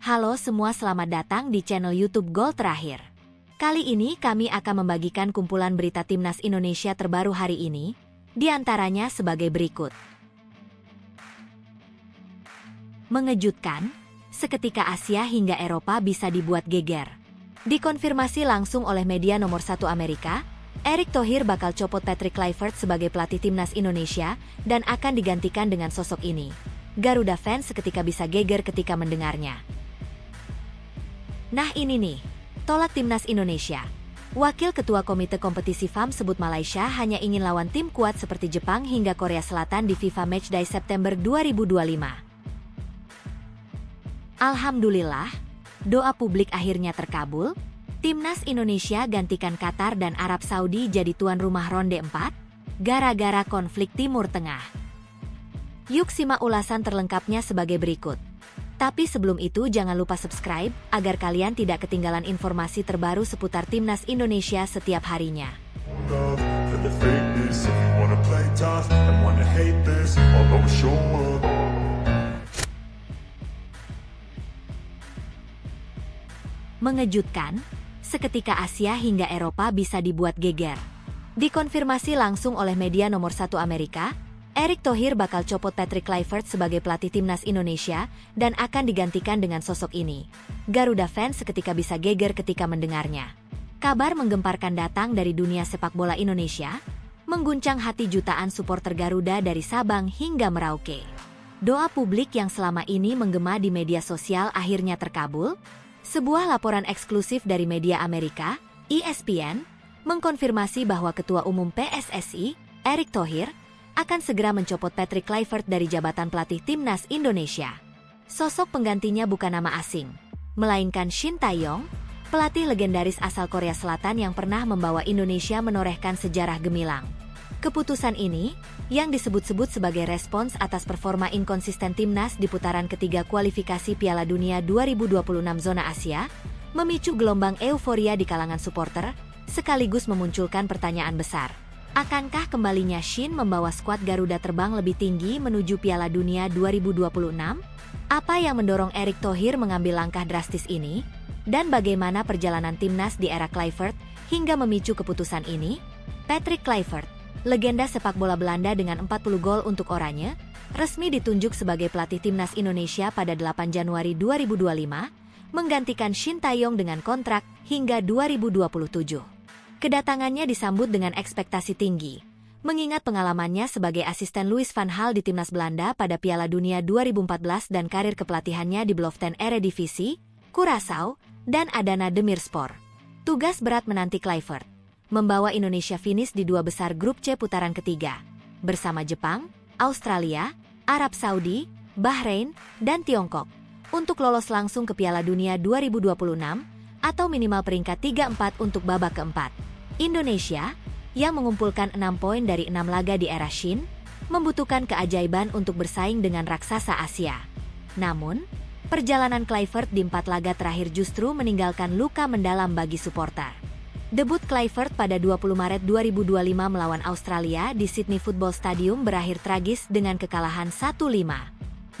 Halo semua, selamat datang di channel YouTube Gol Terakhir. Kali ini kami akan membagikan kumpulan berita Timnas Indonesia terbaru hari ini, di antaranya sebagai berikut. Mengejutkan, seketika Asia hingga Eropa bisa dibuat geger. Dikonfirmasi langsung oleh media nomor 1 Amerika, Erick Thohir bakal copot Patrick Kluivert sebagai pelatih Timnas Indonesia dan akan digantikan dengan sosok ini. Garuda fans seketika bisa geger ketika mendengarnya. Nah ini nih, tolak Timnas Indonesia. Wakil Ketua Komite Kompetisi FAM sebut Malaysia hanya ingin lawan tim kuat seperti Jepang hingga Korea Selatan di FIFA Matchday September 2025. Alhamdulillah, doa publik akhirnya terkabul. Timnas Indonesia gantikan Qatar dan Arab Saudi jadi tuan rumah ronde 4, gara-gara konflik Timur Tengah. Yuk simak ulasan terlengkapnya sebagai berikut. Tapi sebelum itu jangan lupa subscribe, agar kalian tidak ketinggalan informasi terbaru seputar Timnas Indonesia setiap harinya. Mengejutkan, seketika Asia hingga Eropa bisa dibuat geger. Dikonfirmasi langsung oleh media nomor 1 Amerika, Erick Thohir bakal copot Patrick Kluivert sebagai pelatih Timnas Indonesia dan akan digantikan dengan sosok ini. Garuda fans seketika bisa geger ketika mendengarnya. Kabar menggemparkan datang dari dunia sepak bola Indonesia, mengguncang hati jutaan supporter Garuda dari Sabang hingga Merauke. Doa publik yang selama ini menggema di media sosial akhirnya terkabul. Sebuah laporan eksklusif dari media Amerika, ESPN, mengkonfirmasi bahwa Ketua Umum PSSI, Erick Thohir, akan segera mencopot Patrick Kluivert dari jabatan pelatih Timnas Indonesia. Sosok penggantinya bukan nama asing, melainkan Shin Tae-yong, pelatih legendaris asal Korea Selatan yang pernah membawa Indonesia menorehkan sejarah gemilang. Keputusan ini, yang disebut-sebut sebagai respons atas performa inkonsisten Timnas di putaran ketiga kualifikasi Piala Dunia 2026 zona Asia, memicu gelombang euforia di kalangan supporter, sekaligus memunculkan pertanyaan besar. Akankah kembalinya Shin membawa skuad Garuda terbang lebih tinggi menuju Piala Dunia 2026? Apa yang mendorong Erick Thohir mengambil langkah drastis ini? Dan bagaimana perjalanan Timnas di era Kluivert hingga memicu keputusan ini? Patrick Kluivert, legenda sepak bola Belanda dengan 40 gol untuk Oranje, resmi ditunjuk sebagai pelatih Timnas Indonesia pada 8 Januari 2025, menggantikan Shin Tae-yong dengan kontrak hingga 2027. Kedatangannya disambut dengan ekspektasi tinggi, mengingat pengalamannya sebagai asisten Louis van Gaal di Timnas Belanda pada Piala Dunia 2014 dan karir kepelatihannya di Beloften Eredivisie, Curaçao, dan Adana Demirspor. Tugas berat menanti Kluivert, membawa Indonesia finish di dua besar grup C putaran ketiga, bersama Jepang, Australia, Arab Saudi, Bahrain, dan Tiongkok, untuk lolos langsung ke Piala Dunia 2026, atau minimal peringkat 3-4 untuk babak keempat. Indonesia, yang mengumpulkan 6 poin dari 6 laga di era Shin, membutuhkan keajaiban untuk bersaing dengan raksasa Asia. Namun, perjalanan Kluivert di 4 laga terakhir justru meninggalkan luka mendalam bagi supporter. Debut Kluivert pada 20 Maret 2025 melawan Australia di Sydney Football Stadium berakhir tragis dengan kekalahan 1-5.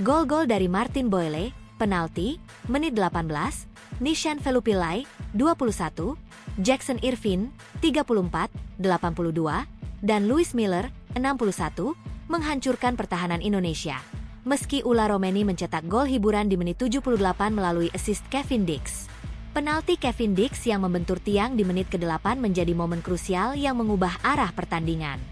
Gol-gol dari Martin Boyle, penalti, menit 18, Nishan Velupillai, 21, Jackson Irvine, 34, 82, dan Louis Miller, 61, menghancurkan pertahanan Indonesia. Meski Ula Romeni mencetak gol hiburan di menit 78 melalui assist Kevin Dix. Penalti Kevin Dix yang membentur tiang di menit ke-8 menjadi momen krusial yang mengubah arah pertandingan.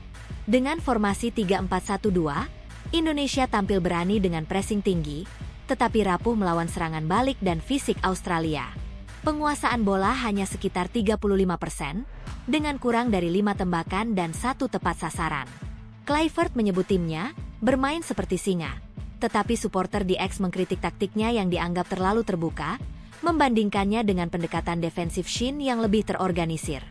Dengan formasi 3-4-1-2, Indonesia tampil berani dengan pressing tinggi, tetapi rapuh melawan serangan balik dan fisik Australia. Penguasaan bola hanya sekitar 35%, dengan kurang dari 5 tembakan dan 1 tepat sasaran. Kluivert menyebut timnya bermain seperti singa, tetapi supporter di X mengkritik taktiknya yang dianggap terlalu terbuka, membandingkannya dengan pendekatan defensif Shin yang lebih terorganisir.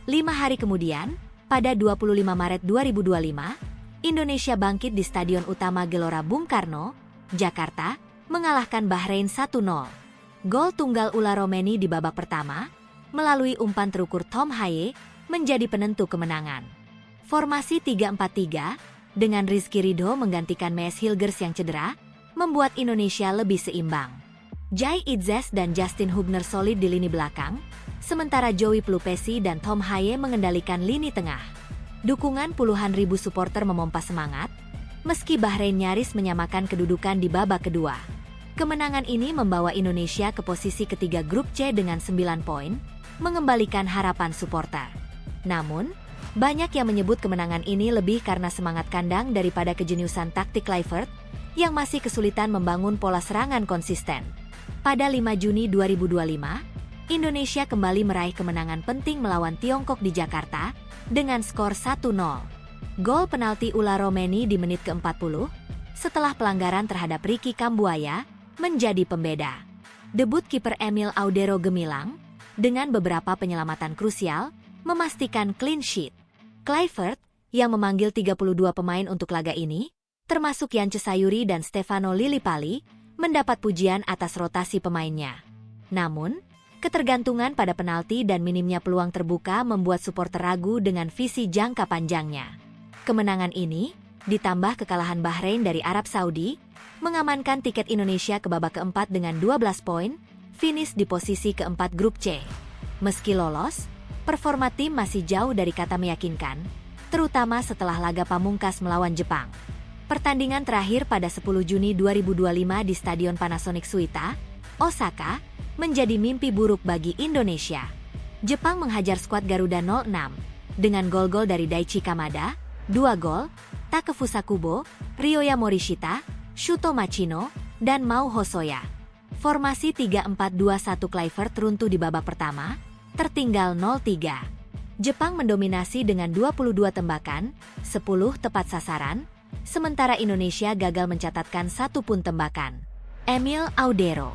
5 hari kemudian, pada 25 Maret 2025, Indonesia bangkit di Stadion Utama Gelora Bung Karno, Jakarta, mengalahkan Bahrain 1-0. Gol tunggal Ula Romeni di babak pertama, melalui umpan terukur Tom Haye, menjadi penentu kemenangan. Formasi 3-4-3, dengan Rizky Ridho menggantikan Mees Hilgers yang cedera, membuat Indonesia lebih seimbang. Jai Itzes dan Justin Hubner solid di lini belakang, sementara Joey Plupesi dan Tom Haye mengendalikan lini tengah. Dukungan puluhan ribu supporter memompa semangat, meski Bahrain nyaris menyamakan kedudukan di babak kedua. Kemenangan ini membawa Indonesia ke posisi ketiga grup C dengan 9 poin, mengembalikan harapan supporter. Namun, banyak yang menyebut kemenangan ini lebih karena semangat kandang daripada kejeniusan taktik Kluivert, yang masih kesulitan membangun pola serangan konsisten. Pada 5 Juni 2025, Indonesia kembali meraih kemenangan penting melawan Tiongkok di Jakarta, dengan skor 1-0. Gol penalti Ula Romeni di menit ke-40, setelah pelanggaran terhadap Ricky Kambuaya, menjadi pembeda. Debut kiper Emil Audero gemilang, dengan beberapa penyelamatan krusial, memastikan clean sheet. Kluivert, yang memanggil 32 pemain untuk laga ini, termasuk Yance Sayuri dan Stefano Lillipali, mendapat pujian atas rotasi pemainnya. Namun, ketergantungan pada penalti dan minimnya peluang terbuka membuat supporter ragu dengan visi jangka panjangnya. Kemenangan ini, ditambah kekalahan Bahrain dari Arab Saudi, mengamankan tiket Indonesia ke babak keempat dengan 12 poin, finish di posisi keempat grup C. Meski lolos, performa tim masih jauh dari kata meyakinkan, terutama setelah laga pamungkas melawan Jepang. Pertandingan terakhir pada 10 Juni 2025 di Stadion Panasonic Suita, Osaka, menjadi mimpi buruk bagi Indonesia. Jepang menghajar skuad Garuda 06, dengan gol-gol dari Daichi Kamada, 2 gol, Takefusa Kubo, Ryoya Morishita, Shuto Machino, dan Mau Hosoya. Formasi 3-4-2-1 Kluivert runtuh di babak pertama, tertinggal 0-3. Jepang mendominasi dengan 22 tembakan, 10 tepat sasaran, sementara Indonesia gagal mencatatkan 1 pun tembakan. Emil Audero,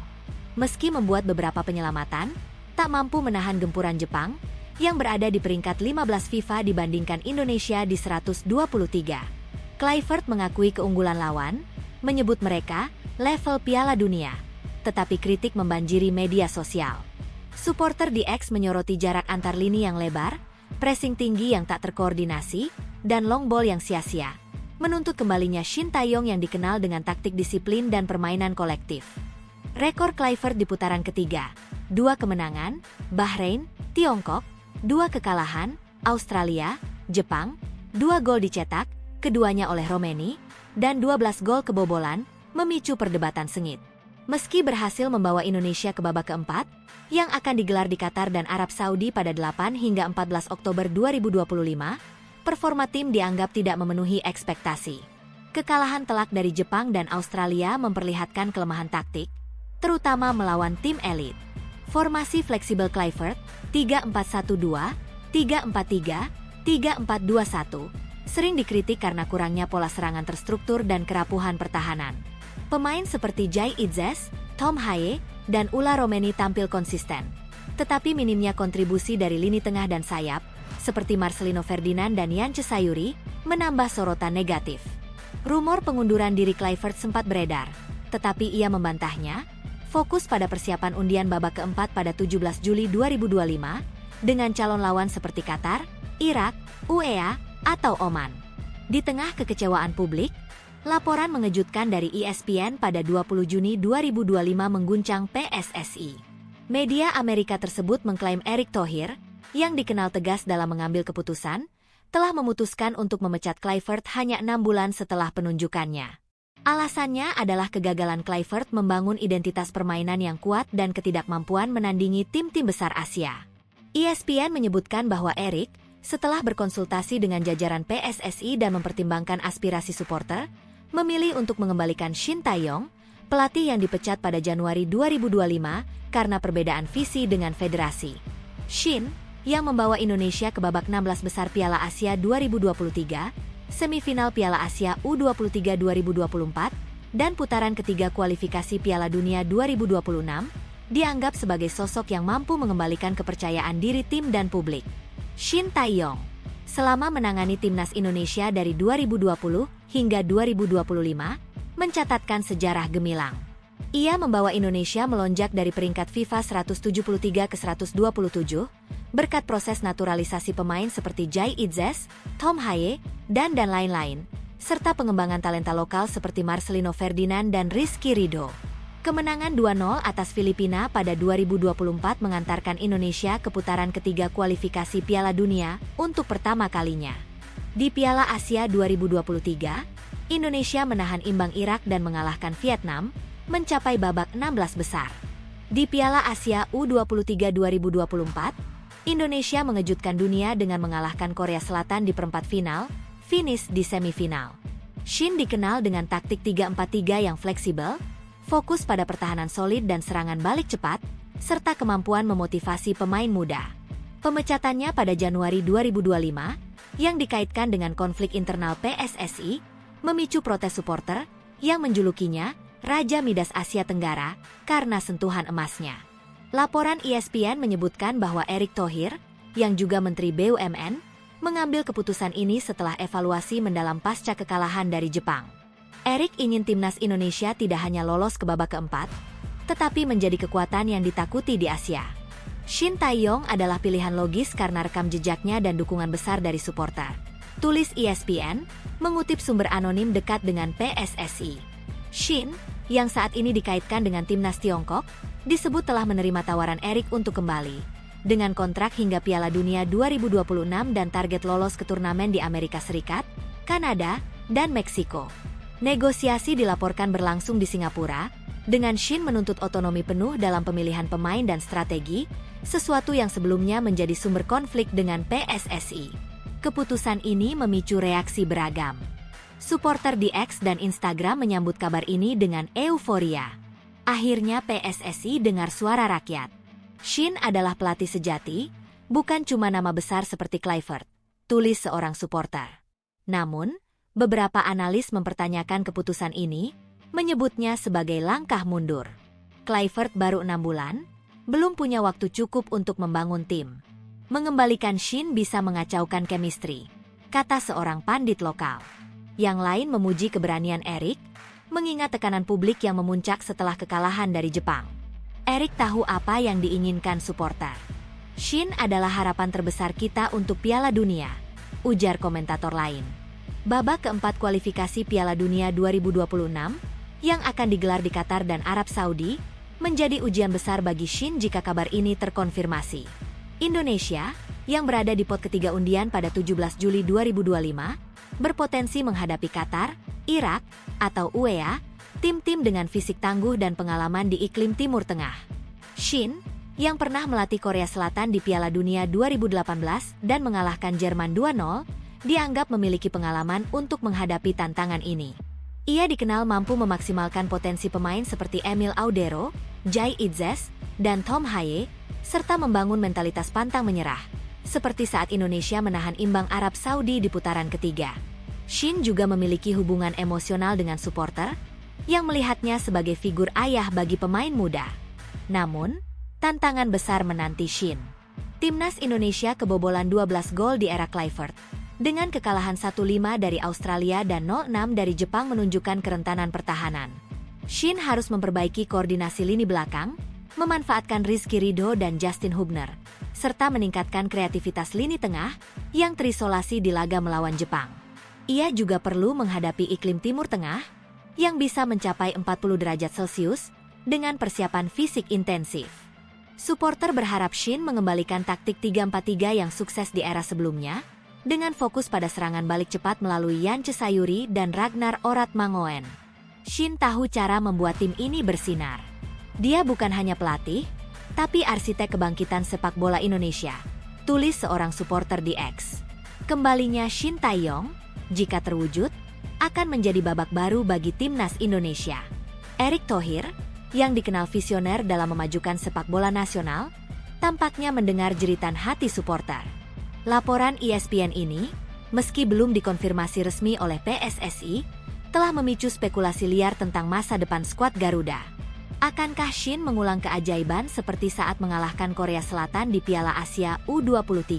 meski membuat beberapa penyelamatan, tak mampu menahan gempuran Jepang, yang berada di peringkat 15 FIFA dibandingkan Indonesia di 123. Kluivert mengakui keunggulan lawan, menyebut mereka level Piala Dunia, tetapi kritik membanjiri media sosial. Supporter di X menyoroti jarak antar lini yang lebar, pressing tinggi yang tak terkoordinasi, dan long ball yang sia-sia, menuntut kembalinya Shin Tae-yong yang dikenal dengan taktik disiplin dan permainan kolektif. Rekor Kluivert di putaran ketiga, 2 kemenangan, Bahrain, Tiongkok, 2 kekalahan, Australia, Jepang, 2 gol dicetak, keduanya oleh Romeni, dan 12 gol kebobolan, memicu perdebatan sengit. Meski berhasil membawa Indonesia ke babak keempat, yang akan digelar di Qatar dan Arab Saudi pada 8 hingga 14 Oktober 2025, performa tim dianggap tidak memenuhi ekspektasi. Kekalahan telak dari Jepang dan Australia memperlihatkan kelemahan taktik, terutama melawan tim elit. Formasi fleksibel Kluivert, 3-4-1-2, 3-4-3, 3-4-2-1, sering dikritik karena kurangnya pola serangan terstruktur dan kerapuhan pertahanan. Pemain seperti Jai Itzes, Tom Haye, dan Ula Romeni tampil konsisten. Tetapi minimnya kontribusi dari lini tengah dan sayap, seperti Marcelino Ferdinand dan Yance Sayuri, menambah sorotan negatif. Rumor pengunduran diri Kluivert sempat beredar, tetapi ia membantahnya, fokus pada persiapan undian babak keempat pada 17 Juli 2025, dengan calon lawan seperti Qatar, Irak, UEA, atau Oman. Di tengah kekecewaan publik, laporan mengejutkan dari ESPN pada 20 Juni 2025 mengguncang PSSI. Media Amerika tersebut mengklaim Erick Thohir, yang dikenal tegas dalam mengambil keputusan, telah memutuskan untuk memecat Kluivert hanya 6 bulan setelah penunjukannya. Alasannya adalah kegagalan Kluivert membangun identitas permainan yang kuat dan ketidakmampuan menandingi tim-tim besar Asia. ESPN menyebutkan bahwa Erick, setelah berkonsultasi dengan jajaran PSSI dan mempertimbangkan aspirasi supporter, memilih untuk mengembalikan Shin Tae-yong, pelatih yang dipecat pada Januari 2025 karena perbedaan visi dengan federasi. Shin, yang membawa Indonesia ke babak 16 besar Piala Asia 2023, semifinal Piala Asia U23 2024, dan putaran ketiga kualifikasi Piala Dunia 2026, dianggap sebagai sosok yang mampu mengembalikan kepercayaan diri tim dan publik. Shin Tae-yong, selama menangani timnas Indonesia dari 2020 hingga 2025, mencatatkan sejarah gemilang. Ia membawa Indonesia melonjak dari peringkat FIFA 173 ke 127, berkat proses naturalisasi pemain seperti Jai Itzes, Tom Haye, dan lain-lain, serta pengembangan talenta lokal seperti Marcelino Ferdinand dan Rizky Ridho. Kemenangan 2-0 atas Filipina pada 2024 mengantarkan Indonesia ke putaran ketiga kualifikasi Piala Dunia untuk pertama kalinya. Di Piala Asia 2023, Indonesia menahan imbang Irak dan mengalahkan Vietnam, mencapai babak 16 besar. Di Piala Asia U23 2024, Indonesia mengejutkan dunia dengan mengalahkan Korea Selatan di perempat final, finish di semifinal. Shin dikenal dengan taktik 3-4-3 yang fleksibel, fokus pada pertahanan solid dan serangan balik cepat, serta kemampuan memotivasi pemain muda. Pemecatannya pada Januari 2025, yang dikaitkan dengan konflik internal PSSI, memicu protes supporter yang menjulukinya Raja Midas Asia Tenggara karena sentuhan emasnya. Laporan ESPN menyebutkan bahwa Erick Thohir, yang juga Menteri BUMN, mengambil keputusan ini setelah evaluasi mendalam pasca kekalahan dari Jepang. Erick ingin timnas Indonesia tidak hanya lolos ke babak keempat, tetapi menjadi kekuatan yang ditakuti di Asia. Shin Tae-yong adalah pilihan logis karena rekam jejaknya dan dukungan besar dari supporter. Tulis ESPN, mengutip sumber anonim dekat dengan PSSI. Shin, yang saat ini dikaitkan dengan timnas Tiongkok, disebut telah menerima tawaran Erick untuk kembali, dengan kontrak hingga Piala Dunia 2026 dan target lolos ke turnamen di Amerika Serikat, Kanada, dan Meksiko. Negosiasi dilaporkan berlangsung di Singapura, dengan Shin menuntut otonomi penuh dalam pemilihan pemain dan strategi, sesuatu yang sebelumnya menjadi sumber konflik dengan PSSI. Keputusan ini memicu reaksi beragam. Supporter di X dan Instagram menyambut kabar ini dengan euforia. Akhirnya PSSI dengar suara rakyat. Shin adalah pelatih sejati, bukan cuma nama besar seperti Kluivert, tulis seorang supporter. Namun, beberapa analis mempertanyakan keputusan ini, menyebutnya sebagai langkah mundur. Kluivert baru 6 bulan, belum punya waktu cukup untuk membangun tim. Mengembalikan Shin bisa mengacaukan chemistry, kata seorang pandit lokal. Yang lain memuji keberanian Erick, mengingat tekanan publik yang memuncak setelah kekalahan dari Jepang. Erick tahu apa yang diinginkan supporter. Shin adalah harapan terbesar kita untuk Piala Dunia, ujar komentator lain. Babak keempat kualifikasi Piala Dunia 2026, yang akan digelar di Qatar dan Arab Saudi, menjadi ujian besar bagi Shin jika kabar ini terkonfirmasi. Indonesia, yang berada di pot ketiga undian pada 17 Juli 2025, berpotensi menghadapi Qatar, Irak, atau UEA, tim-tim dengan fisik tangguh dan pengalaman di iklim Timur Tengah. Shin, yang pernah melatih Korea Selatan di Piala Dunia 2018 dan mengalahkan Jerman 2-0, dianggap memiliki pengalaman untuk menghadapi tantangan ini. Ia dikenal mampu memaksimalkan potensi pemain seperti Emil Audero, Jai Itzes, dan Tom Haye, serta membangun mentalitas pantang menyerah, seperti saat Indonesia menahan imbang Arab Saudi di putaran ketiga. Shin juga memiliki hubungan emosional dengan supporter, yang melihatnya sebagai figur ayah bagi pemain muda. Namun, tantangan besar menanti Shin. Timnas Indonesia kebobolan 12 gol di era Kluivert. Dengan kekalahan 1-5 dari Australia dan 0-6 dari Jepang menunjukkan kerentanan pertahanan. Shin harus memperbaiki koordinasi lini belakang, memanfaatkan Rizky Ridho dan Justin Hubner, serta meningkatkan kreativitas lini tengah yang terisolasi di laga melawan Jepang. Ia juga perlu menghadapi iklim Timur Tengah yang bisa mencapai 40 derajat Celcius dengan persiapan fisik intensif. Supporter berharap Shin mengembalikan taktik 3-4-3 yang sukses di era sebelumnya, dengan fokus pada serangan balik cepat melalui Yance Sayuri dan Ragnar Oratmangoen. Shin tahu cara membuat tim ini bersinar. Dia bukan hanya pelatih, tapi arsitek kebangkitan sepak bola Indonesia, tulis seorang supporter di X. Kembalinya Shin Tae-yong, jika terwujud, akan menjadi babak baru bagi timnas Indonesia. Erick Thohir, yang dikenal visioner dalam memajukan sepak bola nasional, tampaknya mendengar jeritan hati supporter. Laporan ESPN ini, meski belum dikonfirmasi resmi oleh PSSI, telah memicu spekulasi liar tentang masa depan skuad Garuda. Akankah Shin mengulang keajaiban seperti saat mengalahkan Korea Selatan di Piala Asia U23?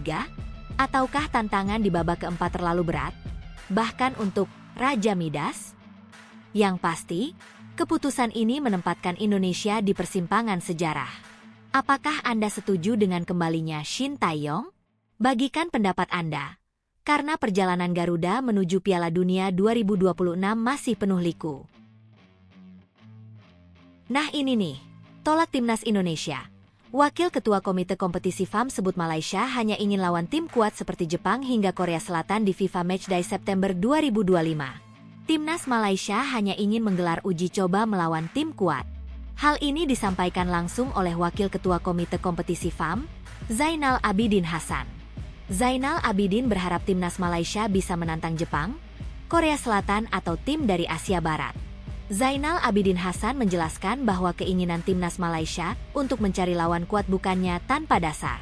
Ataukah tantangan di babak keempat terlalu berat, bahkan untuk Raja Midas? Yang pasti, keputusan ini menempatkan Indonesia di persimpangan sejarah. Apakah Anda setuju dengan kembalinya Shin Tae-yong? Bagikan pendapat Anda, karena perjalanan Garuda menuju Piala Dunia 2026 masih penuh liku. Nah ini nih, tolak timnas Indonesia. Wakil Ketua Komite Kompetisi FAM sebut Malaysia hanya ingin lawan tim kuat seperti Jepang hingga Korea Selatan di FIFA Matchday September 2025. Timnas Malaysia hanya ingin menggelar uji coba melawan tim kuat. Hal ini disampaikan langsung oleh Wakil Ketua Komite Kompetisi FAM, Zainal Abidin Hasan. Zainal Abidin berharap timnas Malaysia bisa menantang Jepang, Korea Selatan atau tim dari Asia Barat. Zainal Abidin Hasan menjelaskan bahwa keinginan timnas Malaysia untuk mencari lawan kuat bukannya tanpa dasar.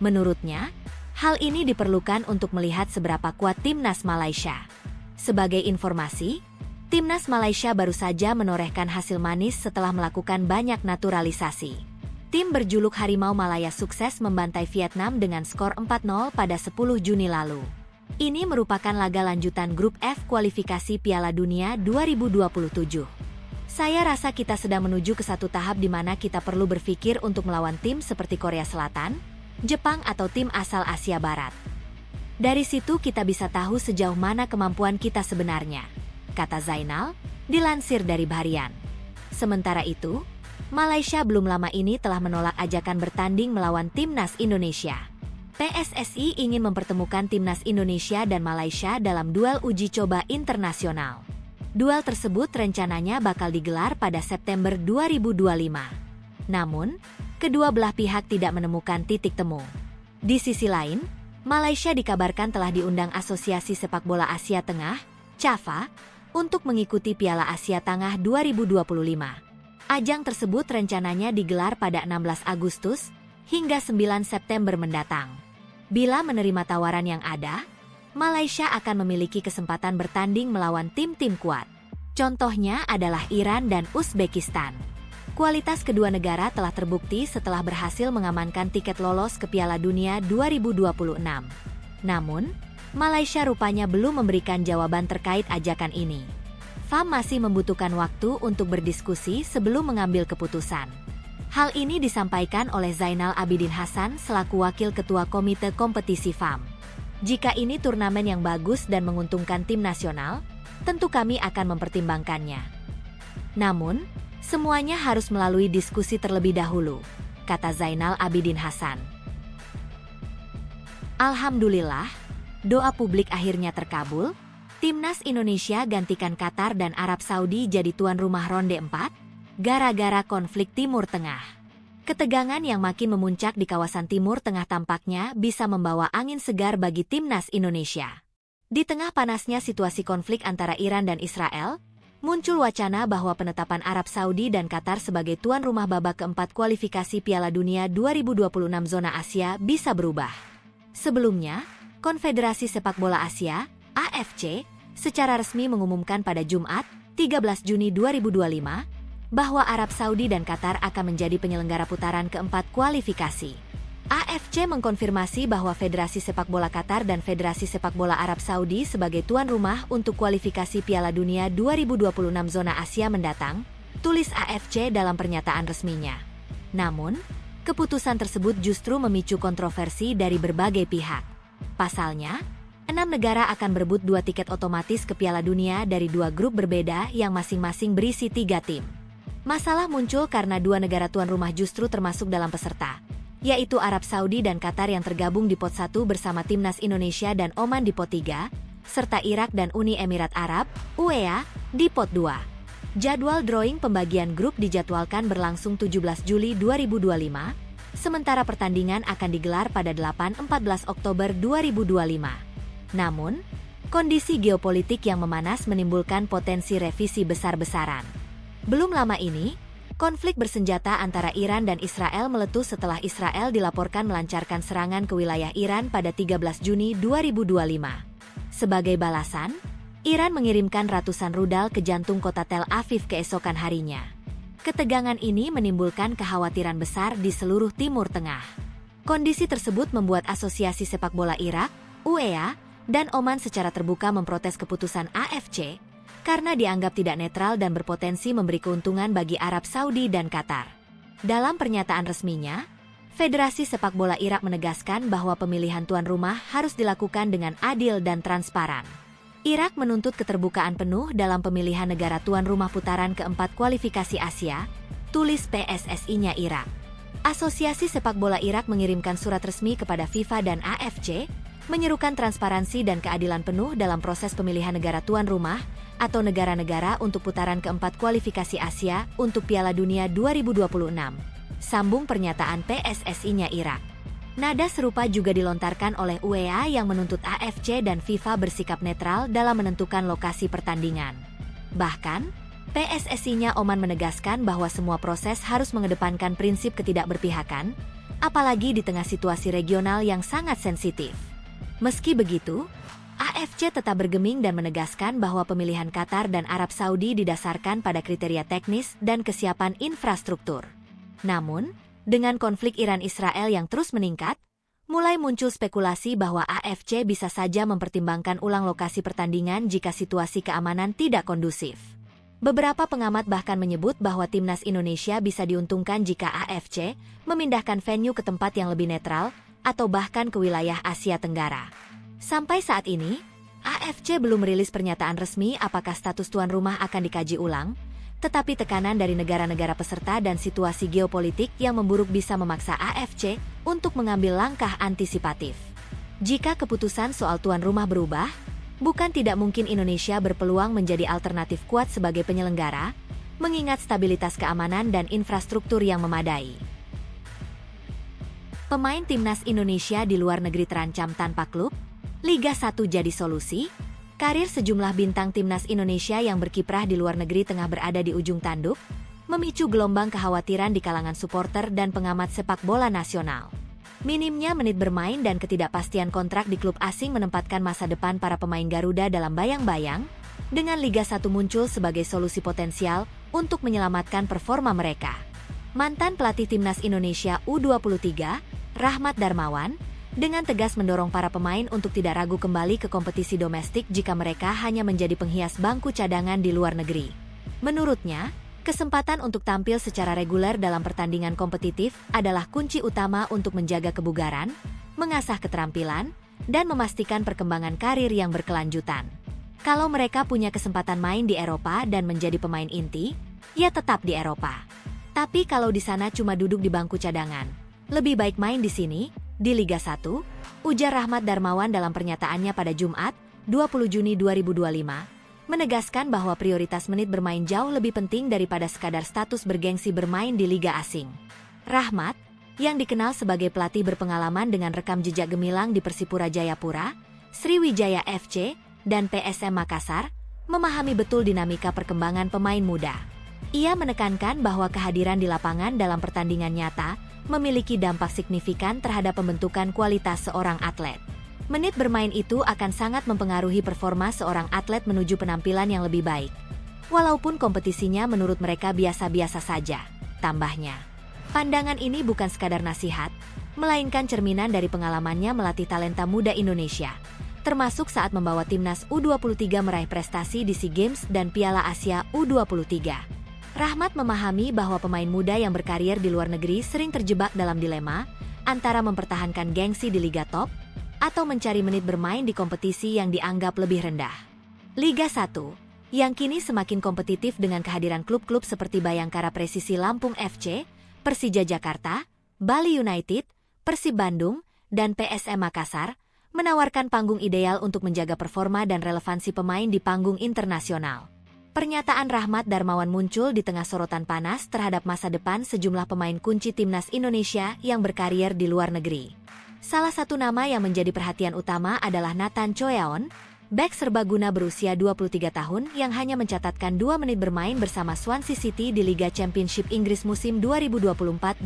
Menurutnya, hal ini diperlukan untuk melihat seberapa kuat timnas Malaysia. Sebagai informasi, timnas Malaysia baru saja menorehkan hasil manis setelah melakukan banyak naturalisasi. Tim berjuluk Harimau Malaya sukses membantai Vietnam dengan skor 4-0 pada 10 Juni lalu. Ini merupakan laga lanjutan Grup F kualifikasi Piala Dunia 2027. Saya rasa kita sedang menuju ke satu tahap di mana kita perlu berpikir untuk melawan tim seperti Korea Selatan, Jepang atau tim asal Asia Barat. Dari situ kita bisa tahu sejauh mana kemampuan kita sebenarnya, kata Zainal, dilansir dari Baharian. Sementara itu, Malaysia belum lama ini telah menolak ajakan bertanding melawan timnas Indonesia. PSSI ingin mempertemukan timnas Indonesia dan Malaysia dalam duel uji coba internasional. Duel tersebut rencananya bakal digelar pada September 2025. Namun, kedua belah pihak tidak menemukan titik temu. Di sisi lain, Malaysia dikabarkan telah diundang Asosiasi Sepak Bola Asia Tengah, CAFA, untuk mengikuti Piala Asia Tengah 2025. Ajang tersebut rencananya digelar pada 16 Agustus hingga 9 September mendatang. Bila menerima tawaran yang ada, Malaysia akan memiliki kesempatan bertanding melawan tim-tim kuat. Contohnya adalah Iran dan Uzbekistan. Kualitas kedua negara telah terbukti setelah berhasil mengamankan tiket lolos ke Piala Dunia 2026. Namun, Malaysia rupanya belum memberikan jawaban terkait ajakan ini. FAM masih membutuhkan waktu untuk berdiskusi sebelum mengambil keputusan. Hal ini disampaikan oleh Zainal Abidin Hasan selaku Wakil Ketua Komite Kompetisi FAM. Jika ini turnamen yang bagus dan menguntungkan tim nasional, tentu kami akan mempertimbangkannya. Namun, semuanya harus melalui diskusi terlebih dahulu, kata Zainal Abidin Hasan. Alhamdulillah, doa publik akhirnya terkabul. Timnas Indonesia gantikan Qatar dan Arab Saudi jadi tuan rumah ronde 4. Gara-gara konflik Timur Tengah. Ketegangan yang makin memuncak di kawasan Timur Tengah tampaknya bisa membawa angin segar bagi timnas Indonesia. Di tengah panasnya situasi konflik antara Iran dan Israel, muncul wacana bahwa penetapan Arab Saudi dan Qatar sebagai tuan rumah babak keempat kualifikasi Piala Dunia 2026 zona Asia bisa berubah. Sebelumnya, Konfederasi Sepak Bola Asia, AFC, secara resmi mengumumkan pada Jumat, 13 Juni 2025, bahwa Arab Saudi dan Qatar akan menjadi penyelenggara putaran keempat kualifikasi. AFC mengkonfirmasi bahwa Federasi Sepak Bola Qatar dan Federasi Sepak Bola Arab Saudi sebagai tuan rumah untuk kualifikasi Piala Dunia 2026 zona Asia mendatang, tulis AFC dalam pernyataan resminya. Namun, keputusan tersebut justru memicu kontroversi dari berbagai pihak. Pasalnya, 6 negara akan berebut 2 tiket otomatis ke Piala Dunia dari 2 grup berbeda yang masing-masing berisi 3 tim. Masalah muncul karena 2 negara tuan rumah justru termasuk dalam peserta, yaitu Arab Saudi dan Qatar yang tergabung di pot 1 bersama timnas Indonesia dan Oman di pot 3, serta Irak dan Uni Emirat Arab, UEA, di pot 2. Jadwal drawing pembagian grup dijadwalkan berlangsung 17 Juli 2025, sementara pertandingan akan digelar pada 8-14 Oktober 2025. Namun, kondisi geopolitik yang memanas menimbulkan potensi revisi besar-besaran. Belum lama ini, konflik bersenjata antara Iran dan Israel meletus setelah Israel dilaporkan melancarkan serangan ke wilayah Iran pada 13 Juni 2025. Sebagai balasan, Iran mengirimkan ratusan rudal ke jantung kota Tel Aviv keesokan harinya. Ketegangan ini menimbulkan kekhawatiran besar di seluruh Timur Tengah. Kondisi tersebut membuat Asosiasi Sepak Bola Irak, UEA, dan Oman secara terbuka memprotes keputusan AFC, karena dianggap tidak netral dan berpotensi memberi keuntungan bagi Arab Saudi dan Qatar. Dalam pernyataan resminya, Federasi Sepak Bola Irak menegaskan bahwa pemilihan tuan rumah harus dilakukan dengan adil dan transparan. Irak menuntut keterbukaan penuh dalam pemilihan negara tuan rumah putaran keempat kualifikasi Asia, tulis PSSI-nya Irak. Asosiasi Sepak Bola Irak mengirimkan surat resmi kepada FIFA dan AFC, menyerukan transparansi dan keadilan penuh dalam proses pemilihan negara tuan rumah atau negara-negara untuk putaran keempat kualifikasi Asia untuk Piala Dunia 2026. Sambung pernyataan PSSI-nya Irak. Nada serupa juga dilontarkan oleh UEFA yang menuntut AFC dan FIFA bersikap netral dalam menentukan lokasi pertandingan. Bahkan, PSSI-nya Oman menegaskan bahwa semua proses harus mengedepankan prinsip ketidakberpihakan, apalagi di tengah situasi regional yang sangat sensitif. Meski begitu, AFC tetap bergeming dan menegaskan bahwa pemilihan Qatar dan Arab Saudi didasarkan pada kriteria teknis dan kesiapan infrastruktur. Namun, dengan konflik Iran-Israel yang terus meningkat, mulai muncul spekulasi bahwa AFC bisa saja mempertimbangkan ulang lokasi pertandingan jika situasi keamanan tidak kondusif. Beberapa pengamat bahkan menyebut bahwa timnas Indonesia bisa diuntungkan jika AFC memindahkan venue ke tempat yang lebih netral atau bahkan ke wilayah Asia Tenggara. Sampai saat ini, AFC belum merilis pernyataan resmi apakah status tuan rumah akan dikaji ulang, tetapi tekanan dari negara-negara peserta dan situasi geopolitik yang memburuk bisa memaksa AFC untuk mengambil langkah antisipatif. Jika keputusan soal tuan rumah berubah, bukan tidak mungkin Indonesia berpeluang menjadi alternatif kuat sebagai penyelenggara, mengingat stabilitas keamanan dan infrastruktur yang memadai. Pemain timnas Indonesia di luar negeri terancam tanpa klub, Liga 1 jadi solusi. Karir sejumlah bintang timnas Indonesia yang berkiprah di luar negeri tengah berada di ujung tanduk, memicu gelombang kekhawatiran di kalangan supporter dan pengamat sepak bola nasional. Minimnya menit bermain dan ketidakpastian kontrak di klub asing menempatkan masa depan para pemain Garuda dalam bayang-bayang, dengan Liga 1 muncul sebagai solusi potensial untuk menyelamatkan performa mereka. Mantan pelatih timnas Indonesia U23, Rahmat Darmawan, dengan tegas mendorong para pemain untuk tidak ragu kembali ke kompetisi domestik jika mereka hanya menjadi penghias bangku cadangan di luar negeri. Menurutnya, kesempatan untuk tampil secara reguler dalam pertandingan kompetitif adalah kunci utama untuk menjaga kebugaran, mengasah keterampilan, dan memastikan perkembangan karir yang berkelanjutan. Kalau mereka punya kesempatan main di Eropa dan menjadi pemain inti, ya tetap di Eropa. Tapi kalau di sana cuma duduk di bangku cadangan, lebih baik main di sini, di Liga 1, ujar Rahmat Darmawan dalam pernyataannya pada Jumat, 20 Juni 2025, menegaskan bahwa prioritas menit bermain jauh lebih penting daripada sekadar status bergengsi bermain di Liga asing. Rahmat, yang dikenal sebagai pelatih berpengalaman dengan rekam jejak gemilang di Persipura Jayapura, Sriwijaya FC, dan PSM Makassar, memahami betul dinamika perkembangan pemain muda. Ia menekankan bahwa kehadiran di lapangan dalam pertandingan nyata memiliki dampak signifikan terhadap pembentukan kualitas seorang atlet. Menit bermain itu akan sangat mempengaruhi performa seorang atlet menuju penampilan yang lebih baik. Walaupun kompetisinya menurut mereka biasa-biasa saja, tambahnya. Pandangan ini bukan sekadar nasihat, melainkan cerminan dari pengalamannya melatih talenta muda Indonesia, termasuk saat membawa timnas U23 meraih prestasi di SEA Games dan Piala Asia U23. Rahmat memahami bahwa pemain muda yang berkarir di luar negeri sering terjebak dalam dilema antara mempertahankan gengsi di Liga Top atau mencari menit bermain di kompetisi yang dianggap lebih rendah. Liga 1, yang kini semakin kompetitif dengan kehadiran klub-klub seperti Bayangkara Presisi Lampung FC, Persija Jakarta, Bali United, Persib Bandung, dan PSM Makassar, menawarkan panggung ideal untuk menjaga performa dan relevansi pemain di panggung internasional. Pernyataan Rahmat Darmawan muncul di tengah sorotan panas terhadap masa depan sejumlah pemain kunci timnas Indonesia yang berkarier di luar negeri. Salah satu nama yang menjadi perhatian utama adalah Nathan Choeaon, bek serbaguna berusia 23 tahun yang hanya mencatatkan 2 menit bermain bersama Swansea City di Liga Championship Inggris musim 2024-2025.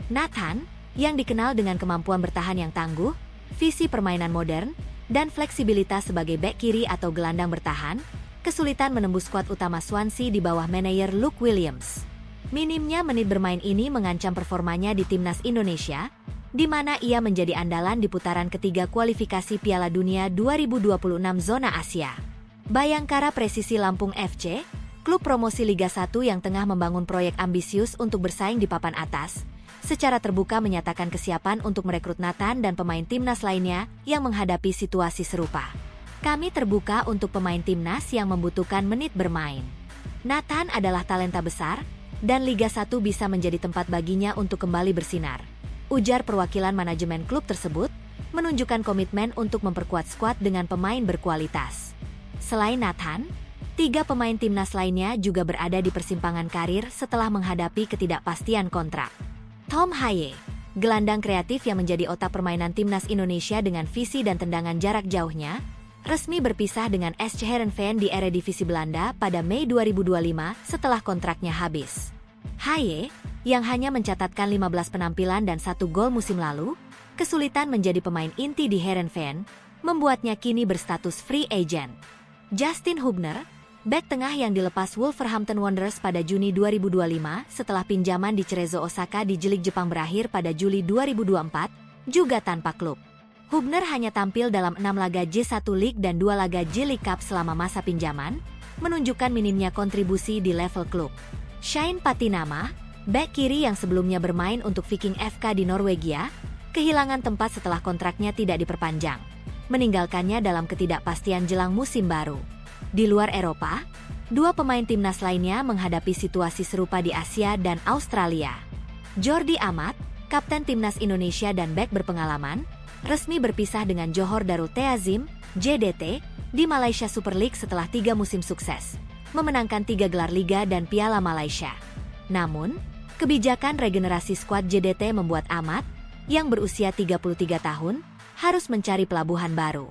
Nathan, yang dikenal dengan kemampuan bertahan yang tangguh, visi permainan modern, dan fleksibilitas sebagai bek kiri atau gelandang bertahan, kesulitan menembus skuad utama Swansea di bawah manajer Luke Williams. Minimnya menit bermain ini mengancam performanya di timnas Indonesia, di mana ia menjadi andalan di putaran ketiga kualifikasi Piala Dunia 2026 zona Asia. Bayangkara Presisi Lampung FC, klub promosi Liga 1 yang tengah membangun proyek ambisius untuk bersaing di papan atas, secara terbuka menyatakan kesiapan untuk merekrut Nathan dan pemain timnas lainnya yang menghadapi situasi serupa. Kami terbuka untuk pemain timnas yang membutuhkan menit bermain. Nathan adalah talenta besar, dan Liga 1 bisa menjadi tempat baginya untuk kembali bersinar. Ujar perwakilan manajemen klub tersebut, menunjukkan komitmen untuk memperkuat skuad dengan pemain berkualitas. Selain Nathan, 3 pemain timnas lainnya juga berada di persimpangan karir setelah menghadapi ketidakpastian kontrak. Tom Haye, gelandang kreatif yang menjadi otak permainan timnas Indonesia dengan visi dan tendangan jarak jauhnya, resmi berpisah dengan SC Heerenveen di Eredivisie Belanda pada Mei 2025 setelah kontraknya habis. Haye, yang hanya mencatatkan 15 penampilan dan 1 gol musim lalu, kesulitan menjadi pemain inti di Heerenveen, membuatnya kini berstatus free agent. Justin Hubner, bek tengah yang dilepas Wolverhampton Wanderers pada Juni 2025 setelah pinjaman di Cerezo Osaka di Jelik Jepang berakhir pada Juli 2024, juga tanpa klub. Hubner hanya tampil dalam 6 laga J1 League dan 2 laga J-League Cup selama masa pinjaman, menunjukkan minimnya kontribusi di level klub. Shane Patinama, bek kiri yang sebelumnya bermain untuk Viking FK di Norwegia, kehilangan tempat setelah kontraknya tidak diperpanjang, meninggalkannya dalam ketidakpastian jelang musim baru. Di luar Eropa, 2 pemain timnas lainnya menghadapi situasi serupa di Asia dan Australia. Jordi Amat, kapten timnas Indonesia dan bek berpengalaman, resmi berpisah dengan Johor Darul Ta'zim, JDT, di Malaysia Super League setelah 3 musim sukses, memenangkan 3 gelar Liga dan Piala Malaysia. Namun, kebijakan regenerasi skuad JDT membuat Amat, yang berusia 33 tahun, harus mencari pelabuhan baru.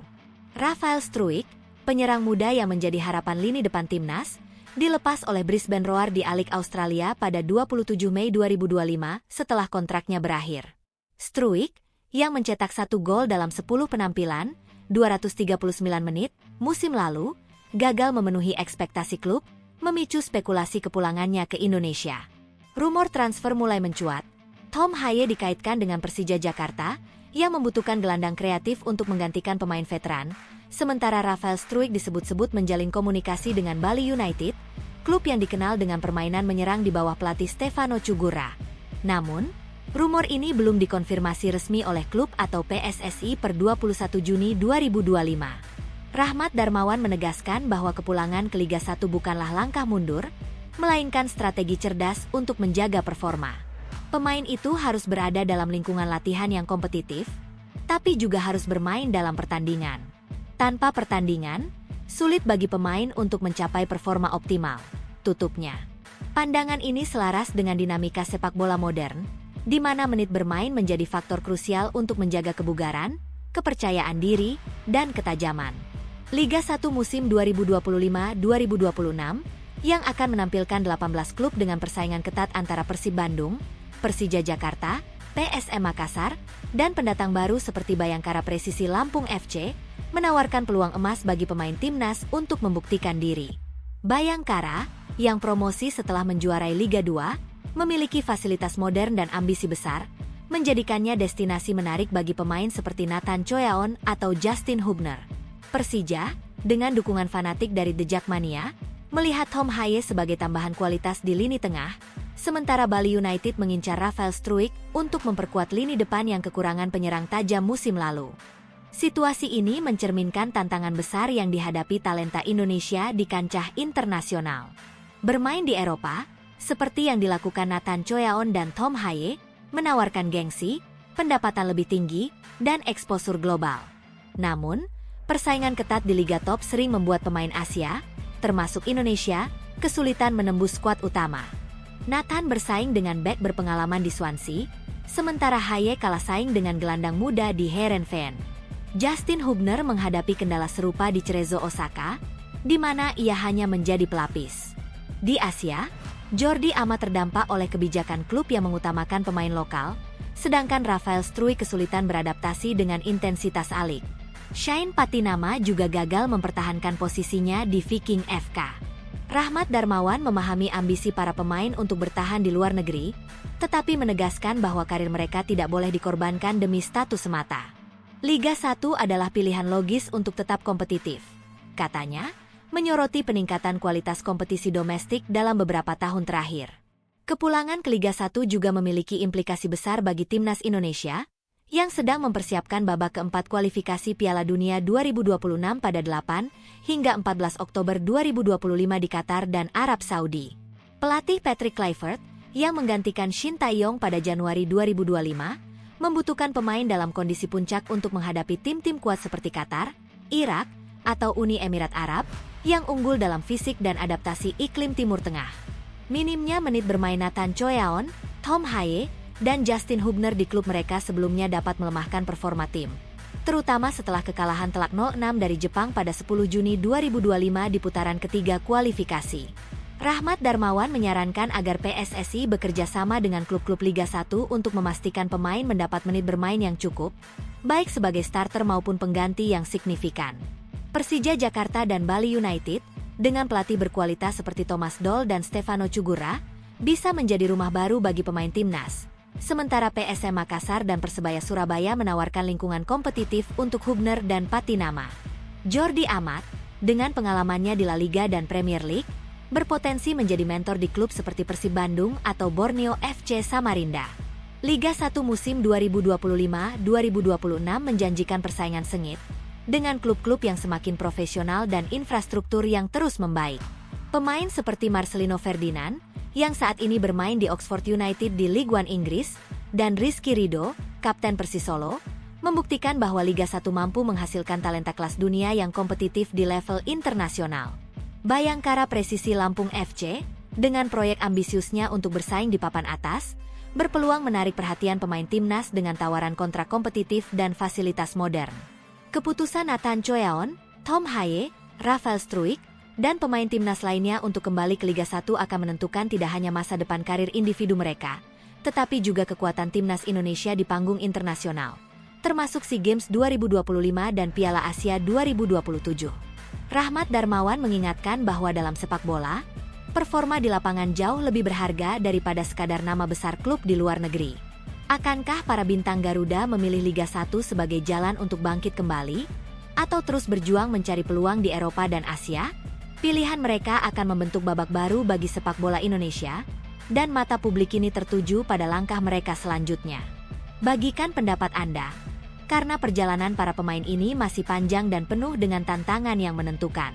Rafael Struijk, penyerang muda yang menjadi harapan lini depan timnas, dilepas oleh Brisbane Roar di A-League Australia pada 27 Mei 2025 setelah kontraknya berakhir. Struijk, yang mencetak 1 gol dalam 10 penampilan, 239 menit, musim lalu, gagal memenuhi ekspektasi klub, memicu spekulasi kepulangannya ke Indonesia. Rumor transfer mulai mencuat. Tom Haye dikaitkan dengan Persija Jakarta, yang membutuhkan gelandang kreatif untuk menggantikan pemain veteran, sementara Rafael Struijk disebut-sebut menjalin komunikasi dengan Bali United, klub yang dikenal dengan permainan menyerang di bawah pelatih Stefano Cugura. Namun, rumor ini belum dikonfirmasi resmi oleh klub atau PSSI per 21 Juni 2025. Rahmat Darmawan menegaskan bahwa kepulangan ke Liga 1 bukanlah langkah mundur, melainkan strategi cerdas untuk menjaga performa. Pemain itu harus berada dalam lingkungan latihan yang kompetitif, tapi juga harus bermain dalam pertandingan. Tanpa pertandingan, sulit bagi pemain untuk mencapai performa optimal, tutupnya. Pandangan ini selaras dengan dinamika sepak bola modern, di mana menit bermain menjadi faktor krusial untuk menjaga kebugaran, kepercayaan diri, dan ketajaman. Liga 1 musim 2025-2026, yang akan menampilkan 18 klub dengan persaingan ketat antara Persib Bandung, Persija Jakarta, PSM Makassar, dan pendatang baru seperti Bayangkara Presisi Lampung FC, menawarkan peluang emas bagi pemain timnas untuk membuktikan diri. Bayangkara, yang promosi setelah menjuarai Liga 2, memiliki fasilitas modern dan ambisi besar, menjadikannya destinasi menarik bagi pemain seperti Nathan Choyaon atau Justin Hubner. Persija, dengan dukungan fanatik dari The Jackmania, melihat Tom Haye sebagai tambahan kualitas di lini tengah, sementara Bali United mengincar Rafael Struijk untuk memperkuat lini depan yang kekurangan penyerang tajam musim lalu. Situasi ini mencerminkan tantangan besar yang dihadapi talenta Indonesia di kancah internasional. Bermain di Eropa, seperti yang dilakukan Nathan Choyaon dan Tom Haye, menawarkan gengsi, pendapatan lebih tinggi, dan eksposur global. Namun, persaingan ketat di Liga Top sering membuat pemain Asia, termasuk Indonesia, kesulitan menembus skuad utama. Nathan bersaing dengan bek berpengalaman di Swansea, sementara Haye kalah saing dengan gelandang muda di Heerenveen. Justin Hubner menghadapi kendala serupa di Cerezo Osaka, di mana ia hanya menjadi pelapis. Di Asia, Jordi Amat terdampak oleh kebijakan klub yang mengutamakan pemain lokal, sedangkan Rafael Struijk kesulitan beradaptasi dengan intensitas A-League. Shane Patinama juga gagal mempertahankan posisinya di Viking FK. Rahmat Darmawan memahami ambisi para pemain untuk bertahan di luar negeri, tetapi menegaskan bahwa karir mereka tidak boleh dikorbankan demi status semata. Liga 1 adalah pilihan logis untuk tetap kompetitif, katanya, menyoroti peningkatan kualitas kompetisi domestik dalam beberapa tahun terakhir. Kepulangan ke Liga 1 juga memiliki implikasi besar bagi timnas Indonesia, yang sedang mempersiapkan babak keempat kualifikasi Piala Dunia 2026 pada 8 hingga 14 Oktober 2025 di Qatar dan Arab Saudi. Pelatih Patrick Kluivert, yang menggantikan Shin Tae-yong pada Januari 2025, membutuhkan pemain dalam kondisi puncak untuk menghadapi tim-tim kuat seperti Qatar, Irak, atau Uni Emirat Arab, yang unggul dalam fisik dan adaptasi iklim Timur Tengah. Minimnya menit bermain Nathan Choeaon, Tom Haye, dan Justin Hubner di klub mereka sebelumnya dapat melemahkan performa tim, terutama setelah kekalahan telak 0-6 dari Jepang pada 10 Juni 2025 di putaran ketiga kualifikasi. Rahmat Darmawan menyarankan agar PSSI bekerja sama dengan klub-klub Liga 1 untuk memastikan pemain mendapat menit bermain yang cukup, baik sebagai starter maupun pengganti yang signifikan. Persija Jakarta dan Bali United, dengan pelatih berkualitas seperti Thomas Doll dan Stefano Cugura, bisa menjadi rumah baru bagi pemain timnas. Sementara PSM Makassar dan Persebaya Surabaya menawarkan lingkungan kompetitif untuk Hubner dan Patinama. Jordi Amat, dengan pengalamannya di La Liga dan Premier League, berpotensi menjadi mentor di klub seperti Persib Bandung atau Borneo FC Samarinda. Liga 1 musim 2025-2026 menjanjikan persaingan sengit, dengan klub-klub yang semakin profesional dan infrastruktur yang terus membaik. Pemain seperti Marcelino Ferdinand, yang saat ini bermain di Oxford United di Ligue 1 Inggris, dan Rizky Ridho, kapten Persisolo, membuktikan bahwa Liga 1 mampu menghasilkan talenta kelas dunia yang kompetitif di level internasional. Bayangkara Presisi Lampung FC, dengan proyek ambisiusnya untuk bersaing di papan atas, berpeluang menarik perhatian pemain timnas dengan tawaran kontrak kompetitif dan fasilitas modern. Keputusan Nathan Choeaon, Tom Haye, Rafael Struijk, dan pemain timnas lainnya untuk kembali ke Liga 1 akan menentukan tidak hanya masa depan karir individu mereka, tetapi juga kekuatan timnas Indonesia di panggung internasional, termasuk SEA Games 2025 dan Piala Asia 2027. Rahmat Darmawan mengingatkan bahwa dalam sepak bola, performa di lapangan jauh lebih berharga daripada sekadar nama besar klub di luar negeri. Akankah para bintang Garuda memilih Liga 1 sebagai jalan untuk bangkit kembali? Atau terus berjuang mencari peluang di Eropa dan Asia? Pilihan mereka akan membentuk babak baru bagi sepak bola Indonesia, dan mata publik ini tertuju pada langkah mereka selanjutnya. Bagikan pendapat Anda, karena perjalanan para pemain ini masih panjang dan penuh dengan tantangan yang menentukan.